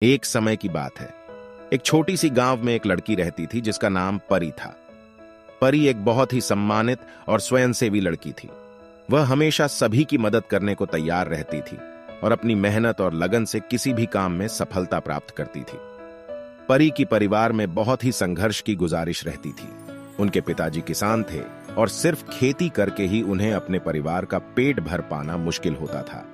एक समय की बात है। एक छोटी सी गांव में एक लड़की रहती थी जिसका नाम परी था। परी एक बहुत ही सम्मानित और स्वयंसेवी लड़की थी। वह हमेशा सभी की मदद करने को तैयार रहती थी और अपनी मेहनत और लगन से किसी भी काम में सफलता प्राप्त करती थी। परी की परिवार में बहुत ही संघर्ष की गुजारिश रहती थी। उनके पिताजी किसान थे और सिर्फ खेती करके ही उन्हें अपने परिवार का पेट भर पाना मुश्किल होता था।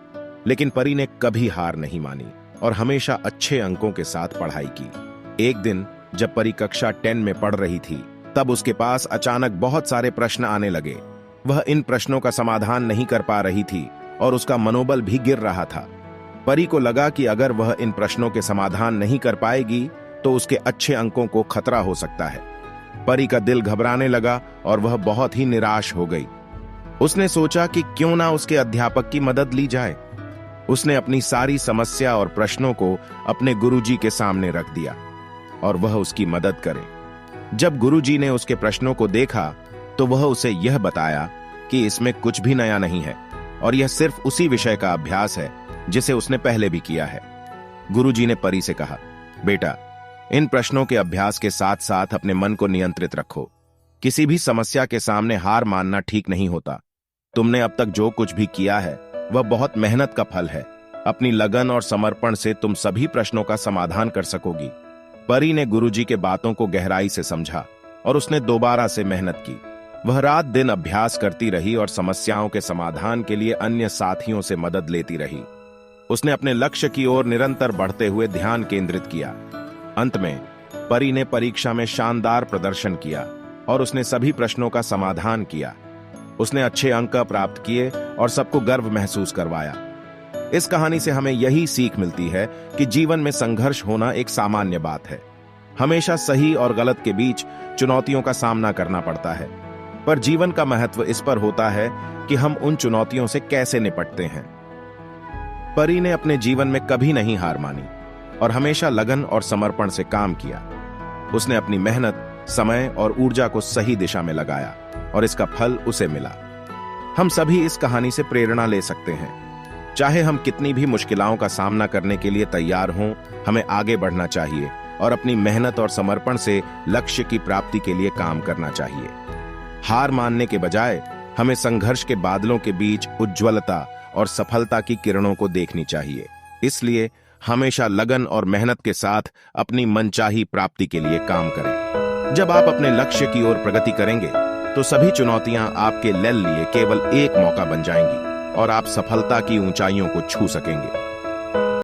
लेकिन परी ने कभी हार नहीं मानी और हमेशा अच्छे अंकों के साथ पढ़ाई की। एक दिन जब परी कक्षा 10 में पढ़ रही थी, तब उसके पास अचानक बहुत सारे प्रश्न आने लगे। वह इन प्रश्नों का समाधान नहीं कर पा रही थी और उसका मनोबल भी गिर रहा था। परी को लगा कि अगर वह इन प्रश्नों के समाधान नहीं कर पाएगी तो उसके अच्छे अंकों को खतरा हो सकता है। परी का दिल घबराने लगा और वह बहुत ही निराश हो गई। उसने सोचा कि क्यों ना उसके अध्यापक की मदद ली जाए। उसने अपनी सारी समस्या और प्रश्नों को अपने गुरुजी के सामने रख दिया और वह उसकी मदद करे। जब गुरुजी ने उसके प्रश्नों को देखा तो वह उसे यह बताया कि इसमें कुछ भी नया नहीं है और यह सिर्फ उसी विषय का अभ्यास है जिसे उसने पहले भी किया है। गुरुजी ने परी से कहा, बेटा, इन प्रश्नों के अभ्यास के साथ साथ अपने मन को नियंत्रित रखो। किसी भी समस्या के सामने हार मानना ठीक नहीं होता। तुमने अब तक जो कुछ भी किया है वह बहुत मेहनत का फल है। अपनी लगन और समर्पण से तुम सभी प्रश्नों का समाधान कर सकोगी। परी ने गुरुजी के बातों को गहराई से समझा और उसने दोबारा से मेहनत की। वह रात दिन अभ्यास करती रही और समस्याओं के समाधान के लिए अन्य साथियों से मदद लेती रही। उसने अपने लक्ष्य की ओर निरंतर बढ़ते हुए ध्यान केंद्रित किया। अंत में परी ने परीक्षा में शानदार प्रदर्शन किया और उसने सभी प्रश्नों का समाधान किया। उसने अच्छे अंक प्राप्त किए और सबको गर्व महसूस करवाया। इस कहानी से हमें यही सीख मिलती है कि जीवन में संघर्ष होना एक सामान्य बात है। हमेशा सही और गलत के बीच चुनौतियों का सामना करना पड़ता है, पर जीवन का महत्व इस पर होता है कि हम उन चुनौतियों से कैसे निपटते हैं। परी ने अपने जीवन में कभी नहीं हार मानी और हमेशा लगन और समर्पण से काम किया। उसने अपनी मेहनत, समय और ऊर्जा को सही दिशा में लगाया और इसका फल उसे मिला। हम सभी इस कहानी से प्रेरणा ले सकते हैं। चाहे हम कितनी भी मुश्किलों का सामना करने के लिए तैयार हों, हमें आगे बढ़ना चाहिए और अपनी मेहनत और समर्पण से लक्ष्य की प्राप्ति के लिए काम करना चाहिए। हार मानने के बजाय हमें संघर्ष के बादलों के बीच उज्ज्वलता और सफलता की किरणों को देखनी चाहिए। इसलिए हमेशा लगन और मेहनत के साथ अपनी मनचाही प्राप्ति के लिए काम करें। जब आप अपने लक्ष्य की ओर प्रगति करेंगे तो सभी चुनौतियां आपके लिए केवल एक मौका बन जाएंगी और आप सफलता की ऊंचाइयों को छू सकेंगे।